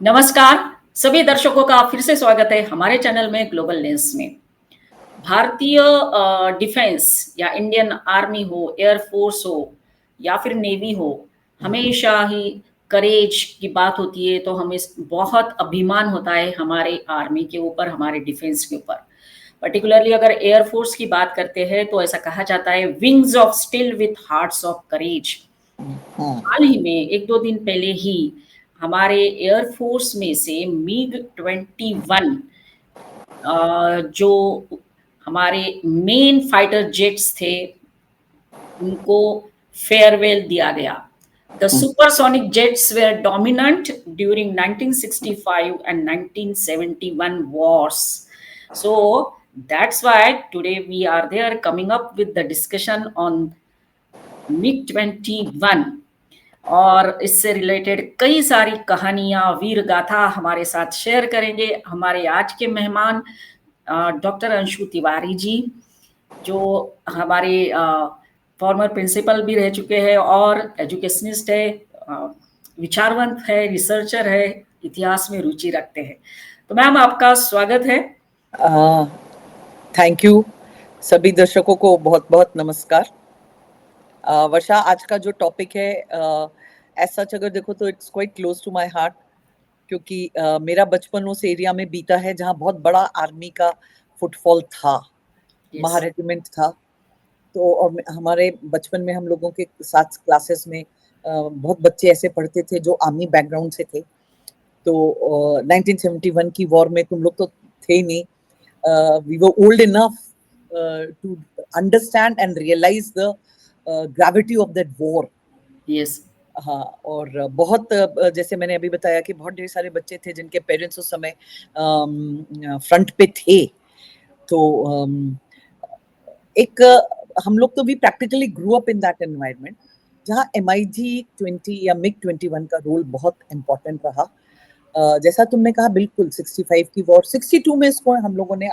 नमस्कार, सभी दर्शकों का फिर से स्वागत है हमारे चैनल में ग्लोबल लेंस में। भारतीय डिफेंस या इंडियन आर्मी हो, एयर फोर्स हो या फिर नेवी हो, हमेशा ही करेज की बात होती है तो हमें बहुत अभिमान होता है हमारे आर्मी के ऊपर, हमारे डिफेंस के ऊपर। पर्टिकुलरली अगर एयर फोर्स की बात करते हैं तो ऐसा कहा जाता है wings of steel with hearts of courage. हाँ, हाल ही में 1-2 दिन पहले ही हमारे एयर फोर्स में से मिग 21 जो हमारे मेन फाइटर जेट्स थे, उनको फेयरवेल दिया गया। The supersonic jets were dominant during 1965 and 1971 wars. So that's why today we are there coming up with the discussion on MiG-21 और इससे रिलेटेड कई सारी कहानियां, वीर गाथा हमारे साथ शेयर करेंगे हमारे आज के मेहमान डॉक्टर अंशु तिवारी जी, जो हमारे फॉर्मर प्रिंसिपल भी रह चुके हैं और एजुकेशनिस्ट है, विचारवंत है, रिसर्चर है, इतिहास में रुचि रखते हैं। तो मैम आपका स्वागत है। Thank you. सभी दर्शकों को बहुत बहुत नमस्कार। वर्षा, आज का जो टॉपिक है ऐसा अगर देखो तो it's quite close to my heart, क्योंकि मेरा बचपन उस एरिया में बीता है जहाँ बहुत बड़ा आर्मी का फुटफॉल था। महा रेजिमेंट था। तो और हमारे बचपन में हम लोगों के साथ क्लासेस में बहुत बच्चे ऐसे पढ़ते थे जो आर्मी बैकग्राउंड से थे। तो 1971 की वॉर में तुम लोग तो थे ही नहीं। we were old enough to understand and realize the gravity of that war. Yes. हाँ, और बहुत जैसे मैंने अभी बताया कि बहुत ढेर सारे बच्चे थे जिनके पेरेंट्स उस समय फ्रंट पे थे। तो एक हम लोग तो भी practically grew up in that environment जहाँ MiG-20 या MiG-21 का रोल बहुत इम्पोर्टेंट रहा। जैसा तुमने कहा, बिल्कुल 65 की वॉर, 62 में इसको हम लोगों ने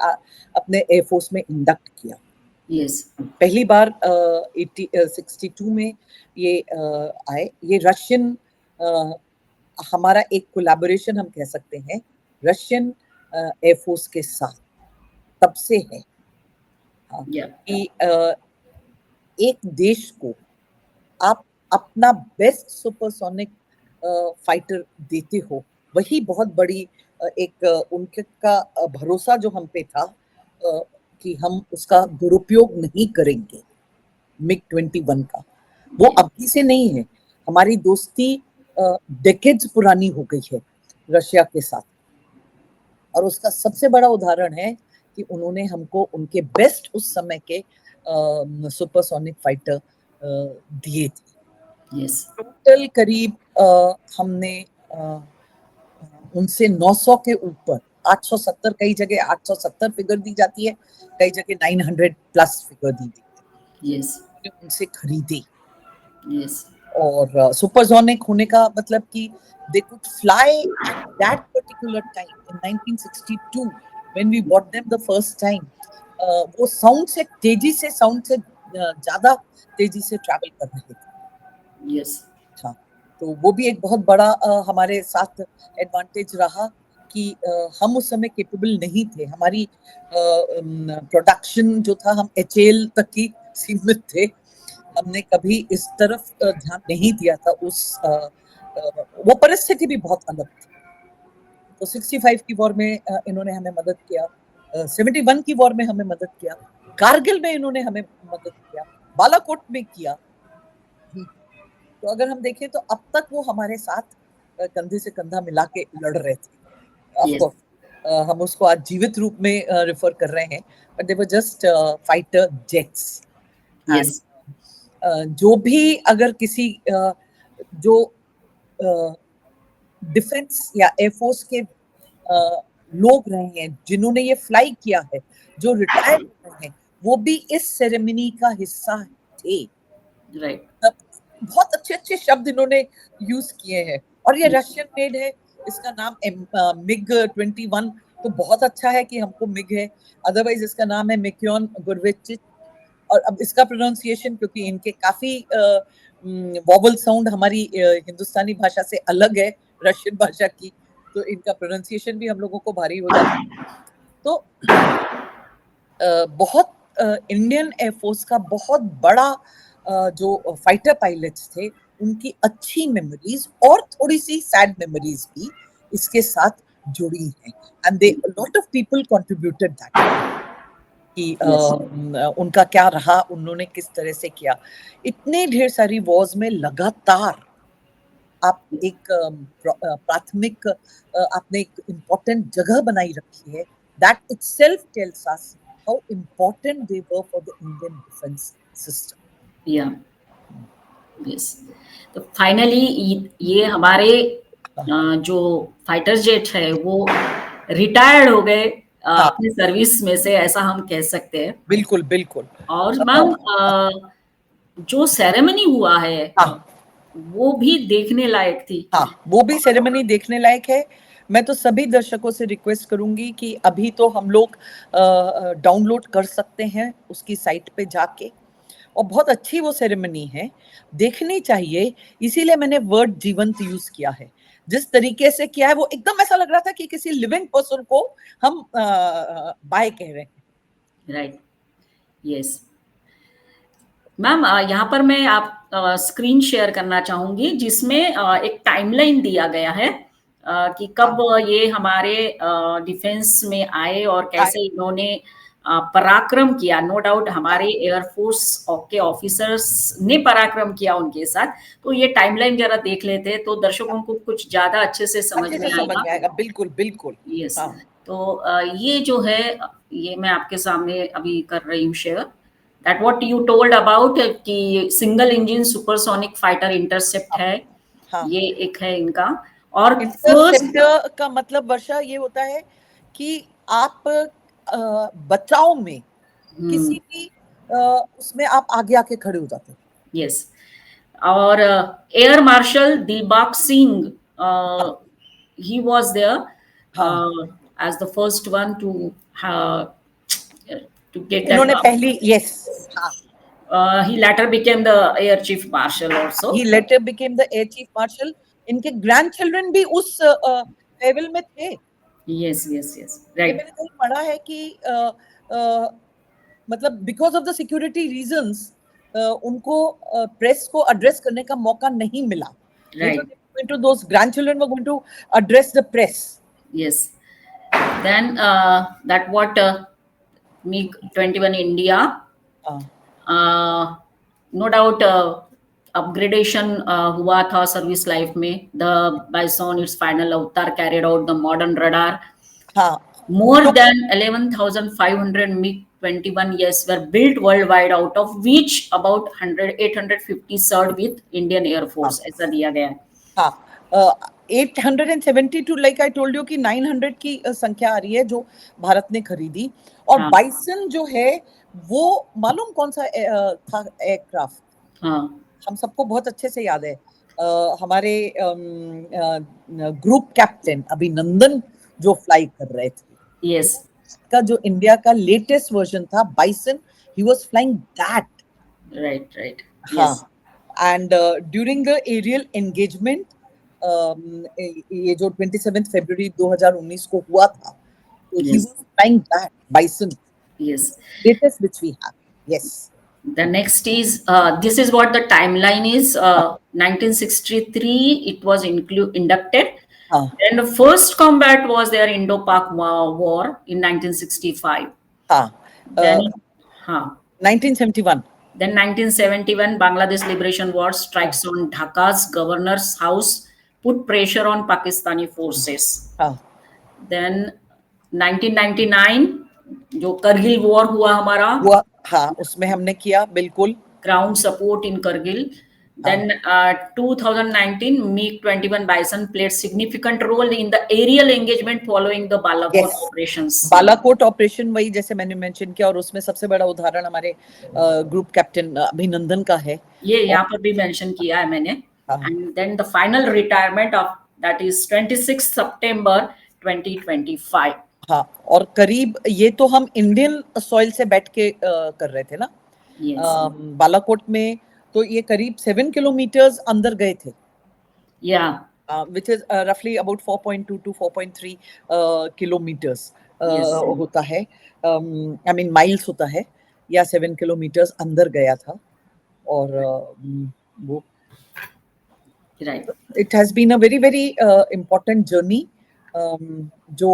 अपने एयरफोर्स में इंडक्ट किया। यस। पहली बार 62 में ये आए। ये रशियन हमारा एक कोलैबोरेशन हम कह सकते हैं रशियन एयरफोर्स के साथ तब से है। कि एक देश को आप अपना बेस्ट सुपरसोनिक फाइटर देते हो, वही बहुत बड़ी एक उनके का भरोसा जो हम पे था कि हम उसका दुरुपयोग नहीं करेंगे। MiG-21 का वो अभी से नहीं है। हमारी दोस्ती डेकेड्स पुरानी हो गई है रशिया के साथ, और उसका सबसे बड़ा उदाहरण है कि उन्होंने हमको उनके बेस्ट उस समय के सुपरसोनिक फाइटर दिए थे। यस। टोटल करीब हमने उनसे 900 के ऊपर 870, कई जगह 870 फिगर दी जाती है, कई जगह 900 प्लस फिगर दी जाती है। यस। उनसे खरीदे। यस। और सुपरसोनिक होने का मतलब कि they could fly at that particular time in 1962 when we bought them the first time. वो साउंड से ज्यादा तेजी से ट्रैवल कर रहे थे। यस। हाँ, तो वो भी एक बहुत बड़ा हमारे साथ एडवांटेज रहा कि हम उस समय केपेबल नहीं थे। हमारी प्रोडक्शन जो था, हम HAL तक ही सीमित थे। हमने कभी इस तरफ ध्यान नहीं दिया था। वो परिस्थिति भी बहुत अलग थी। तो 65 की वॉर में इन्होंने हमें मदद किया, 71 की वॉर में हमें मदद किया, कारगिल में इन्होंने हमें मदद किया, बालाकोट में किया। तो अगर हम देखें तो अब तक वो हमारे साथ कंधे से कंधा मिला के लड़ रहे थे। ऑफ कोर्स हम उसको आज जीवित रूप में रेफर कर रहे हैं, but they were just fighter jets. Yes. जो भी अगर किसी जो डिफेंस या एयरफोर्स के लोग रहे हैं जिन्होंने ये फ्लाई किया है, जो रिटायर हुए हैं, वो भी इस सेरेमनी का हिस्सा थे। राइट। बहुत अच्छे अच्छे शब्द इन्होंने यूज किए हैं, और ये रशियन मेड है। इसका नाम MiG-21, तो बहुत अच्छा है कि हमको मिग है। अदरवाइज इसका नाम है मिक्योन गुरविचिच। और अब इसका प्रोनाउंसिएशन, क्योंकि इनके काफी वॉवल साउंड हमारी हिंदुस्तानी भाषा से अलग है रशियन भाषा की, तो इनका प्रोनाउंसिएशन भी हम लोगों को भारी हो जाता है। तो बहुत इंडियन एयरफोर्स का बहुत बड़ा जो फाइटर पायलट्स थे, उनकी अच्छी मेमोरीज और थोड़ी सी सैड मेमोरीज भी इसके साथ जुड़ी हैं, and they lot of people contributed that कि यस, उनका क्या रहा, उन्होंने किस तरह से किया। इतने ढेर सारी वॉर्स में लगातार आप एक प्राथमिक आपने एक इम्पोर्टेंट जगह बनाई रखी है, that itself tells us how important they were for the Indian defence system. या, यस। तो फाइनली ये हमारे जो फाइटर जेट है वो रिटायर्ड हो गए हाँ, अपनी सर्विस में से, ऐसा हम कह सकते हैं। बिल्कुल बिल्कुल। और मैम जो सेरेमनी हुआ है हाँ वो भी देखने लायक थी। हाँ, वो भी सेरेमनी देखने लायक है। मैं तो सभी दर्शकों से रिक्वेस्ट करूंगी कि अभी तो हम लोग डाउनलोड कर सकते हैं उसकी साइट पे जाके, और बहुत अच्छी वो सेरेमनी है, देखनी चाहिए। इसीलिए मैंने वर्ड जीवंत यूज किया है। जिस तरीके से किया है वो एकदम ऐसा लग रहा था कि किसी लिविंग पर्सन को हम बाय कह रहे हैं। Right, yes. मैम यहाँ पर मैं आप स्क्रीन शेयर करना चाहूंगी जिसमें एक टाइमलाइन दिया गया है कि कब ये हमारे डिफेंस में आए और कैसे इन्होंने पराक्रम किया। नो डाउट हमारे एयरफोर्स के ऑफिसर्स ने पराक्रम किया उनके साथ। तो ये टाइमलाइन जरा देख लेते हैं तो दर्शकों को कुछ ज्यादा अच्छे से समझ अच्छे से में समझ आएगा। में आएगा, बिल्कुल बिल्कुल। यस। हाँ तो ये जो है ये मैं आपके सामने अभी कर रही हूँ share. That what you told about कि single engine supersonic fighter intercept है, हाँ। ये एक है इनका। और फर्स्ट इंटरसेप्टर का मतलब वर्षा ये होता है कि आप बचाव में किसी भी उसमें आप आगे आके खड़े हो जाते हैं। यस, और एयर मार्शल दिलबाग सिंह हाँ he was there हाँ, as the first one to get that उन्होंने पहली, यस, हाँ, he later became the air chief marshal also. He letter became the air chief marshal. इनके ग्रैंड चिल्ड्रन भी उस level में थे। Yes, yes, yes, ये right, मैंने कहीं पढ़ा है कि अ, मतलब because of the security reasons उनको प्रेस को एड्रेस करने का मौका नहीं मिला, नहीं तो right, going to those grandchildren were going to address the press. yes. Then that what MiG-21 India, हाँ नो डाउट अपग्रेडेशन हुआ था सर्विस लाइफ में। द बाइसॉन इट्स फाइनल अवतार carried out the modern radar. हाँ, More तो than 11,500 MiG-21 yes were built worldwide, out of which about 850 served with Indian Air हाँ Force, ऐसा दिया गया है। हाँ, 872, लाइक आई टोल्ड यू कि 900 की संख्या आ रही है जो भारत ने खरीदी। और हाँ, बाइसन जो है वो मालूम कौन सा था एयरक्राफ्ट? हाँ, हम सबको बहुत अच्छे से याद है। हमारे ग्रुप कैप्टन अभिनंदन जो फ्लाई कर रहे थे, yes, का जो इंडिया का लेटेस्ट वर्जन था bison, he was flying that. right, right, हाँ, yes, and during the aerial engagement ये जो 27 फरवरी 2019 को हुआ था, तो he yes, was flying that bison, yes. Latest which we have. Yes, The next is this is what the timeline is. 1963 it was inducted. हाँ Then the first combat was their Indo-Pak war in 1965. हाँ, Then, huh. 1971। Then 1971 Bangladesh Liberation War strikes on Dhaka's governor's house, put pressure on Pakistani forces. हाँ Then 1999 जो Kargil war हुआ हमारा, हुआ, हाँ उसमें हमने किया बिल्कुल। ground support in Kargil. हाँ Then 2019 MiG-21 Bison played significant role in the aerial engagement following the Balakot yes, operations. Balakot operation वही जैसे मैंने मेंशन किया, और उसमें सबसे बड़ा उदाहरण हमारे ग्रुप कैप्टन अभिनंदन का है। ये यहाँ पर भी मेंशन किया है मैंने। हाँ And then the final retirement of that is 26 September 2025. हाँ, और करीब ये तो हम इंडियन सॉइल से बैठ के कर रहे थे ना। Yes. बालाकोट में तो ये करीब 7 किलोमीटर्स अंदर गए थे। Yeah. which is roughly about 4.2 to 4.3 kilometers Yes. होता है, I mean miles होता है, या 7 kilometers अंदर गया था, और वो Right. it has been a very very important journey जो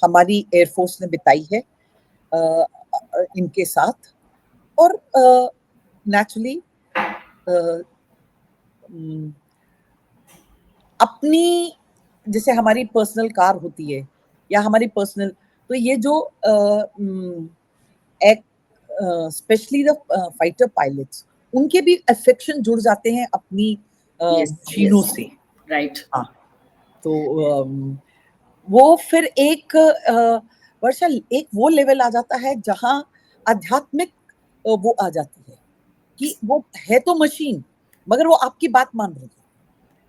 हमारी एयरफोर्स ने बिताई है इनके साथ, और नेचुरली अपनी, जैसे हमारी पर्सनल कार होती है या हमारी पर्सनल, तो ये जो एक स्पेशली द फाइटर पायलट्स, उनके भी अफेक्शन जुड़ जाते हैं अपनी Yes. मशीनों Yes. से। Right. हाँ, तो वो फिर एक वर्षा एक वो लेवल आ जाता है जहां आध्यात्मिक वो आ जाती है कि वो है तो मशीन, मगर वो आपकी बात मान रही है।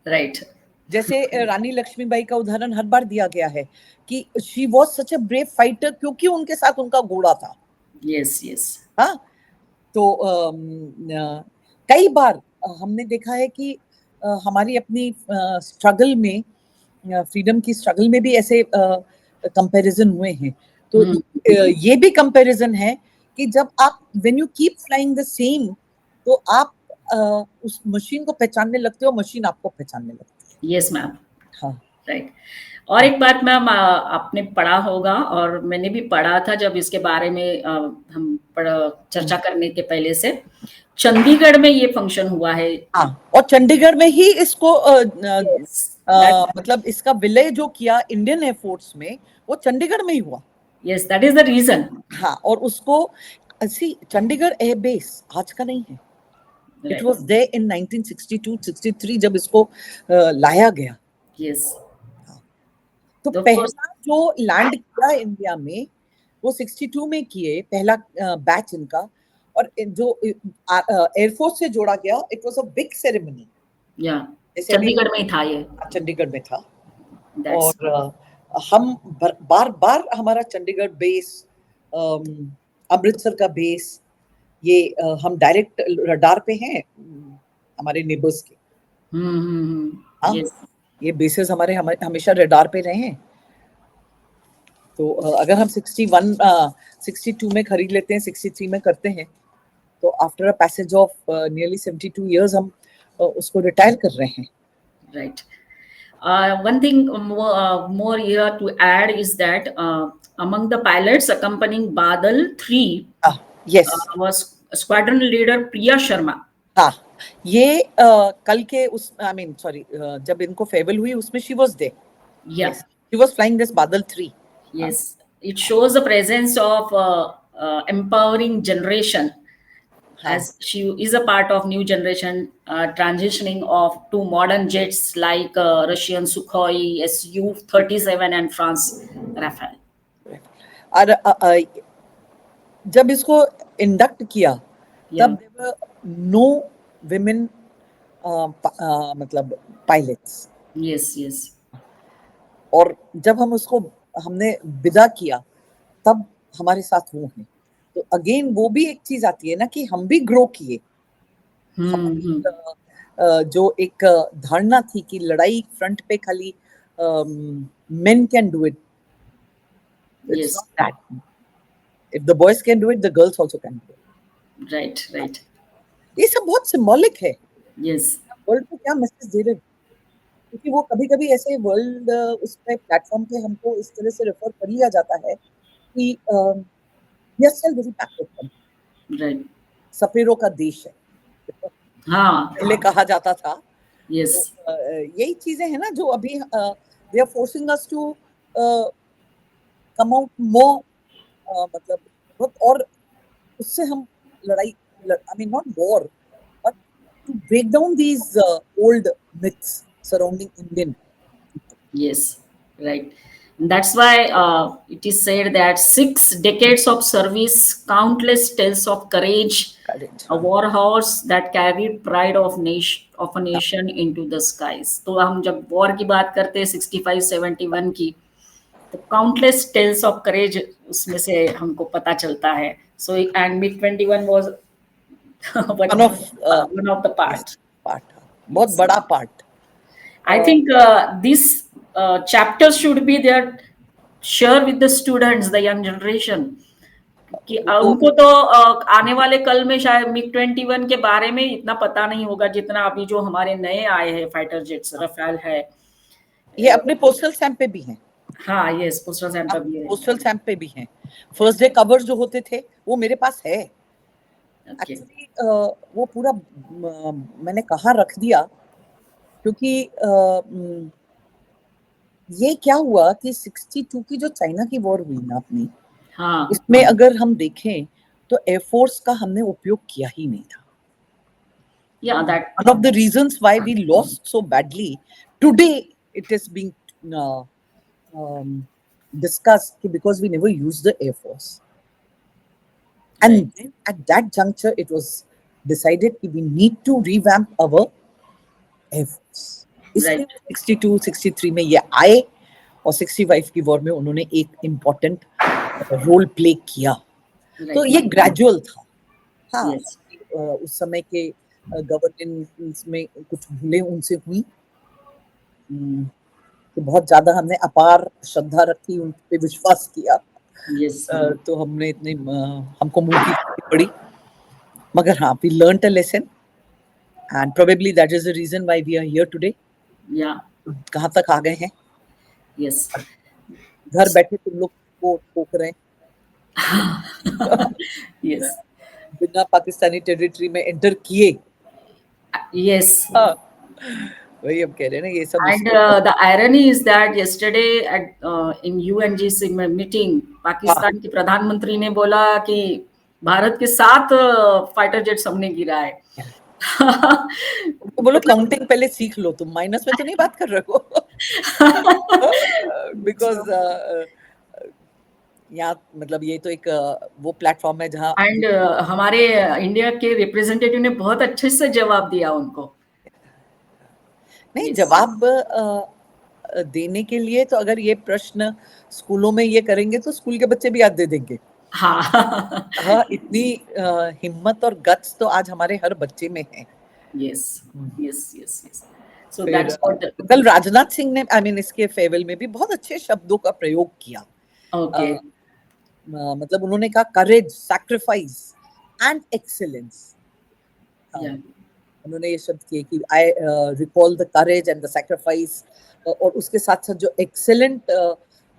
Right. जैसे रानी लक्ष्मीबाई का उदाहरण हर बार दिया गया है कि she was such a brave fighter, क्योंकि उनके साथ उनका घोड़ा था। Yes. Yes. हाँ, तो कई बार हमने देखा है कि हमारी अपनी स्ट्रगल में, फ्रीडम की स्ट्रगल में भी ऐसे कंपैरिजन हुए हैं। तो ये भी कंपैरिजन है कि जब आप when you keep flying the same, तो आप उस मशीन को पहचानने लगते हो, मशीन आपको पहचानने लगती Yes, ma'am. है। हाँ, राइट। और एक बात मैम, आपने पढ़ा होगा और मैंने भी पढ़ा था जब इसके बारे में हम चर्चा करने के पहले से, चंडीगढ़ में ये फंक्शन हुआ है। हाँ, और चंडीगढ़ में ही इसको Yes, that, मतलब इसका विलय जो किया इंडियन एयरफोर्स में, वो चंडीगढ़ में ही हुआ। yes, that is the reason. हाँ, और उसको चंडीगढ़ एयरबेस आज का नहीं है, it Right. Was there in 1962-63 जब इसको लाया गया। Yes. तो तो पहला जो लैंड किया इंडिया में वो 62 में किए, पहला बैच इनका, और जो एयरफोर्स से जोड़ा गया, it was a big ceremony. या जैसे अभी चंडीगढ़ में ही था ये। चंडीगढ़ में था, That's और हम बार बार हमारा चंडीगढ़ बेस, अमृतसर का बेस, ये हम डायरेक्ट रडार पे हैं हमारे नेबर्स के। हाँ, yes. ये बेसेस हमारे हमेशा रडार पे रहे हैं। तो अगर हम 62 में खरीद लेते हैं, 63 में करते हैं, तो after a passage of nearly 72 years हम उसको रिटायर कर रहे हैं। Right. One thing more here to add is that among the pilots accompanying Badal 3 yes, was squadron leader Priya Sharma. हाँ, ये कल के उस आई मीन सॉरी जब इनको फेयरवेल हुई उसमें she was there. Yeah. Yes, she was flying this बादल 3। Yes, it shows the presence of empowering generation, as she is a part of new generation transitioning of to modern jets like Russian Sukhoi Su-37 and France Rafale. और जब इसको induct किया, Yeah. तब there were no women मतलब pilots, Yes, yes. और जब हम उसको हमने विदा किया, तब हमारे साथ वो हैं। तो अगेन वो भी एक चीज आती है ना कि हम भी ग्रो किए। जो एक धारणा थी कि लड़ाई फ्रंट पे खाली main can do it, it's Yes. Not that. If the boys can do it, the girls also can do it. Right, right. ये सब बहुत सिंबॉलिक है, Yes. वर्ल्ड को क्या मैसेज दे रहे हैं। क्योंकि वो कभी-कभी ऐसे वर्ल्ड उस पे प्लेटफॉर्म पे हमको इस तरह से रेफर कर लिया जाता है कि we are still very backward, Right. सपेरों का देश है, हाँ. पहले कहा जाता था। Yes. तो यही चीजें हैं ना जो अभी they are forcing us to come out more, मतलब बहुत, और उससे हम लड़ाई, I mean not war, but to break down these old myths surrounding Indian. Yes, right. That's why it is said that 6 decades of service, countless tales of courage, a war horse that carried pride of a nation into the skies. तो हम जब war की बात करते हैं 65-71 की, तो countless tales of courage उसमें से हमको पता चलता है। So and MiG-21 was one of the part. बहुत बड़ा part. I think this chapter should be there, share with the students, the young generation, कि वो उनको तो आने वाले कल में शायद MiG-21 के बारे में इतना पता नहीं होगा जितना अभी जो हमारे नए आए हैं फाइटर जेट्स, रफाल है। ये अपने पोस्टल स्टैम्प पे भी हैं। हाँ, यस, पोस्टल स्टैम्प पे भी है। पोस्टल स्टैम्प पे भी हैं। फर्स्ट डे कवर जो होते थे वो मेरे पास है। ओके, एक्चुअली वो पूरा मैंने कहाँ रख दिया, क्योंकि ये क्या हुआ कि 62 की जो चाइना की वॉर हुई ना अपनी, हाँ, इसमें अगर हम देखें तो एयरफोर्स का हमने उपयोग किया ही नहीं था। या that, One of the reasons why we lost so badly today, it is being uh, um, discussed because we never used the air force. And Right. then at that juncture, it was decided that we need to revamp our air force. इसलिए right, 62, 63 में ये आए और 65 की war में उन्होंने एक important role play किया। तो राइट, ये ग्रेजुअल था। हाँ, यस, उस समय के गवर्नेंस में कुछ भूलें उनसे हुई, कि बहुत ज्यादा हमने अपार श्रद्धा रखी, उन पे विश्वास किया, यस, तो हमने इतनी हमको मुंह की खानी पड़ी। मगर हाँ, we learnt a lesson and probably that is the reason why we are here today. या, कहाँ तक आ गए हैं, यस, घर बैठे तुम लोग को ठोक रहे हैं यस, बिना पाकिस्तानी टेरिटरी में एंटर किए। यस। हाँ, वही हम कह रहे हैं ना, ये सब And उसको the irony is that yesterday at in UNGC meeting, हाँ, पाकिस्तान के प्रधानमंत्री ने बोला कि भारत के 7 फाइटर जेट्स हमने गिरा है। उनको बोलो काउंटिंग पहले सीख लो, तुम माइनस में तो नहीं बात कर रहे हो। बिकॉज यहाँ मतलब ये तो एक वो प्लेटफॉर्म है जहाँ एंड हमारे इंडिया के रिप्रेजेंटेटिव ने बहुत अच्छे से जवाब दिया उनको। नहीं, Yes. जवाब देने के लिए तो अगर ये प्रश्न स्कूलों में ये करेंगे तो स्कूल के बच्चे भी याद दे देंगे। हाँ, हाँ, इतनी हिम्मत और गट्स तो आज हमारे हर बच्चे में है। Yes, yes, yes, yes. So फिर दैट्स व्हाट, कल राजनाथ सिंह ने आई मीन इसके फेयरवेल में भी बहुत अच्छे शब्दों का प्रयोग किया। ओके, मतलब उन्होंने कहा करेज, सैक्रिफाइस एंड एक्सीलेंस। या, उन्होंने ये शब्द किए कि I recall the courage and the sacrifice, और उसके साथ साथ जो एक्सेलेंट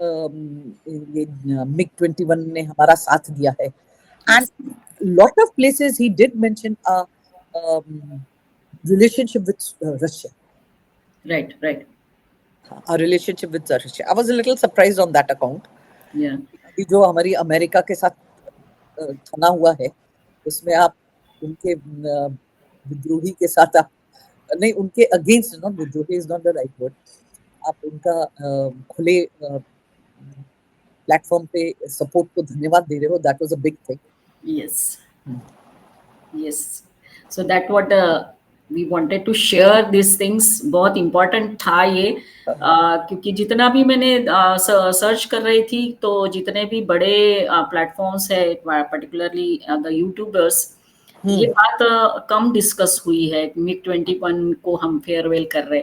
ये MiG-21 ने हमारा साथ दिया है। And lot of places he did mention a relationship with Russia. Right, right, A relationship with Russia. I was a little surprised on that account. या, अभी जो हमारी अमेरिका के साथ थना हुआ है, उसमें आप उनके विद्रोही के साथ आप नहीं, उनके अगेंस्ट, नॉट विद्रोही is not the right word, आप उनका खुले प्लेटफॉर्म पे सपोर्ट को धन्यवाद दे रहे हो, that was a big thing. Yes, yes. So that what we wanted to share this things, बहुत इम्पोर्टेंट था ये। क्योंकि जितना भी मैंने सर्च कर रही थी, तो जितने भी बड़े प्लेटफॉर्म्स है, पर्टिकुलरली द यूट्यूबर्स, ये बात कम डिस्कस हुई है MiG-21 को हम फेयरवेल कर रहे,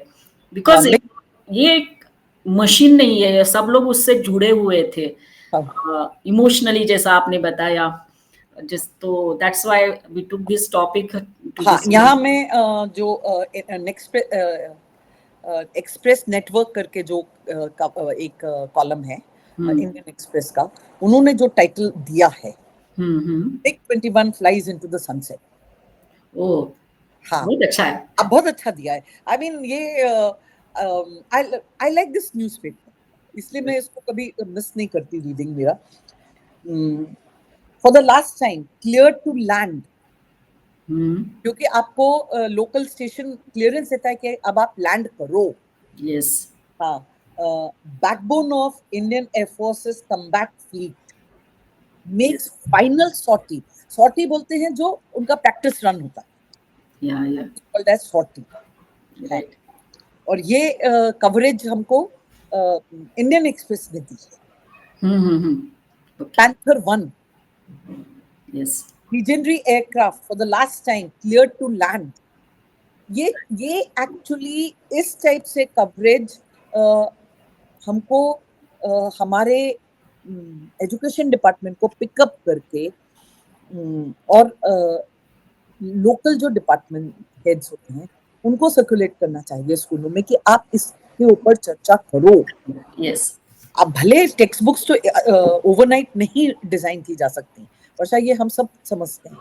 बिकॉज ये एक मशीन नहीं है, सब लोग उससे जुड़े हुए थे इमोशनली, जैसा आपने बताया। जिस तो that's why we took this topic to हाँ, डिस्कस। यहाँ में जो एक्सप्रेस नेटवर्क करके जो एक कॉलम है इंडियन एक्सप्रेस का, उन्होंने जो टाइटल दिया है MiG-21 flies into the sunset. Oh, हाँ, बहुत अच्छा है। अब बहुत अच्छा दिया है। आई मीन ये आई लाइक दिस न्यूज़पेपर, इसलिए मैं इसको कभी मिस नहीं करती रीडिंग मेरा। For the last time clear to land, क्योंकि आपको लोकल स्टेशन क्लियरेंस देता है कि अब आप लैंड करो। यस, हाँ, backbone of Indian air forces combat fleet makes final sortie. Sortie बोलते हैं जो उनका प्रैक्टिस रन होता है, या, कॉल्ड एज सॉर्टी। राइट, और ये कवरेज हमको इंडियन एक्सप्रेस ने दी है। Panther 1 yes, legendary aircraft for the last time cleared to land ये एक्चुअली इस टाइप से कवरेज हमको हमारे एजुकेशन डिपार्टमेंट को पिकअप करके और लोकल जो डिपार्टमेंट हेड्स होते हैं उनको सर्कुलेट करना चाहिए स्कूलों में कि आप इसके ऊपर चर्चा करो। यस, अब भले टेक्स्ट बुक्स तो ओवरनाइट नहीं डिजाइन की जा सकती, वर्षा, ये हम सब समझते हैं,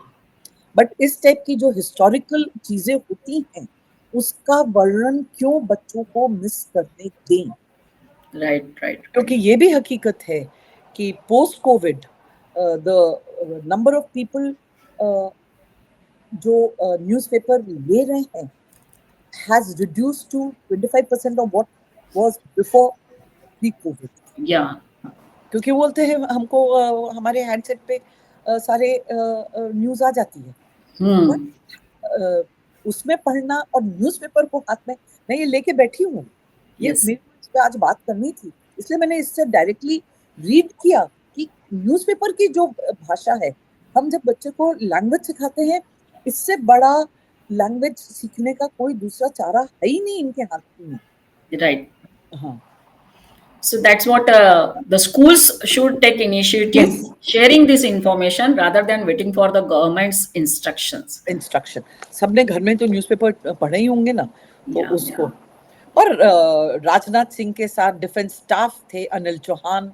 बट इस टाइप की जो हिस्टोरिकल चीजें होती हैं उसका वर्णन क्यों बच्चों को मिस करने दें। राइट, राइट, क्योंकि ये भी हकीकत है कि post Covid the number of people जो न्यूज़पेपर ले रहे हैं has reduced to 25% of what was before pre-COVID. या, क्योंकि बोलते हैं हमको हमारे हैंडसेट पे सारे न्यूज़ आ जाती है, बट उसमें पढ़ना और न्यूज़पेपर को हाथ में मैं ये लेके बैठी हूँ, ये यस, मेरे को इस पे आज बात करनी थी, इसलिए मैंने इससे डायरेक्टली रीड किया कि न्यूज़पेपर की जो भाषा है, हम जब बच्चे को लैंग्वेज सिखाते हैं, इससे बड़ा लैंग्वेज सीखने का कोई दूसरा चारा है ही नहीं इनके हाथ में। राइट. हाँ, So that's what the schools should take initiative, Yes. sharing this information rather than waiting for the government's instructions. Instruction सबने घर में तो न्यूज़पेपर पढ़े ही होंगे ना, तो Yeah, उसको और राजनाथ सिंह के साथ डिफेंस स्टाफ थे अनिल चौहान,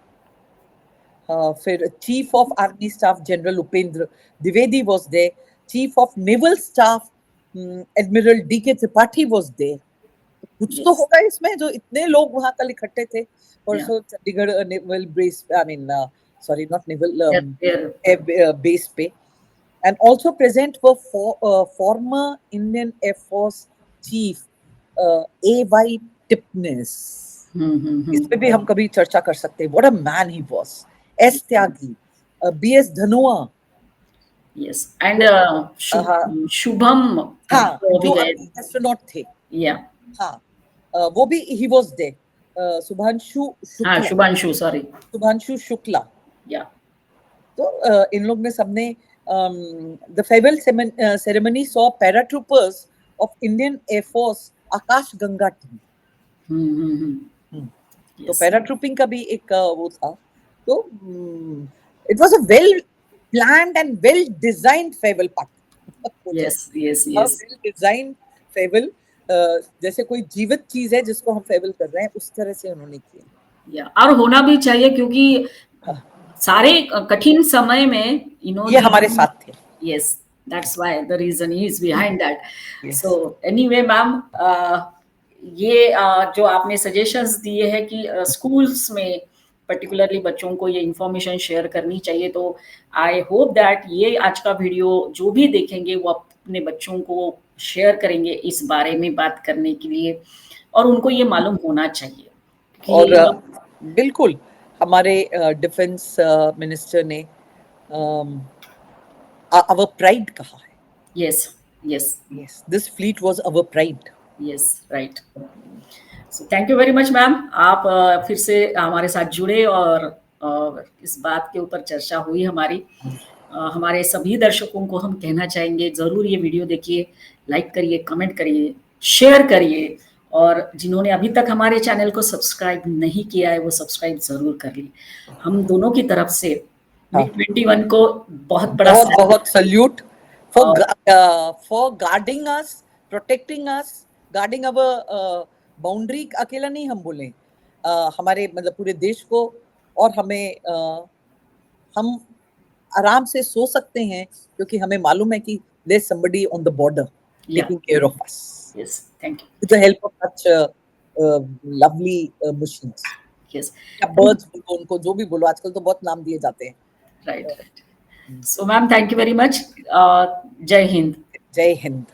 फिर chief of army staff general Upendra Dwivedi was there, chief of naval staff admiral D K. Tripathi was there. कुछ तो Yes. होगा इसमें जो इतने लोग वहां कल इकट्ठे थे परसों Chandigarh naval base, I mean sorry not naval base पे, and also present were former Indian Air Force Chief A.Y. Tipnis. इस पे भी हम कभी चर्चा कर सकते हैं। What a man he was. S. Tyagi, B.S. Dhanoa, Yes, and Shubham, हाँ, वो भी जो गए. एस्ट्रोनॉट थे, Yeah, हाँ, वो भी he was there. शुभांशु हाँ, शुक्ला, शुभांशु, sorry. शुभांशु शुक्ला, Yeah, तो इन लोग ने सबने the farewell ceremony saw paratroopers of Indian air force Akash Ganga team. तो yes, पैराट्रूपिंग का भी एक वो था, तो it was a well planned and well designed farewell party. yes, yes, yes. Well designed farewell, जैसे कोई जीवित चीज है जिसको हम फेयरवेल कर रहे हैं उस तरह से उन्होंने किया। Yeah, और होना भी चाहिए क्योंकि सारे कठिन समय में ये हमारे साथ थे। Yes, that's why the reason is behind that. Yes. So anyway, ma'am, ये जो आपने सजेशंस दिए हैं कि स्कूल्स में पर्टिकुलरली बच्चों को ये इंफॉर्मेशन शेयर करनी चाहिए, तो आई होप दैट ये आज का वीडियो जो भी देखेंगे वो अपने बच्चों को शेयर करेंगे इस बारे में बात करने के लिए, और उनको ये मालूम होना चाहिए कि और बिल्कुल हमारे डिफेंस मिनिस्टर ने our pride कहा है। yes, yes, Yes, this fleet was our pride. yes, right. So thank you very much, ma'am. आप फिर से हमारे साथ जुड़े और इस बात के ऊपर चर्चा हुई हमारी। हमारे सभी दर्शकों को हम कहना चाहेंगे ज़रूर ये वीडियो देखिए, लाइक करिए, कमेंट करिए, शेयर करिए, और जिन्होंने अभी तक हमारे चैनल को सब्सक्राइब नहीं किया है वो सब्सक्राइब ज़रूर कर ली। हम दोनों की तरफ से MIG-21 को बहुत बड़ा बहुत salute for guarding us, protecting us, guarding our boundary. अकेला नहीं हम बोले, हमारे मतलब पूरे देश को, और हमें हम आराम से सो सकते हैं क्योंकि हमें मालूम है कि there's somebody on the border taking care of us. Yes, thank you. With the help of such lovely machines. Yes. या birds बोलो, उनको जो भी बोलो, आजकल तो बहुत नाम दिए जाते हैं। Right, right. So, ma'am, thank you very much. Jai Hind. जय हिंद।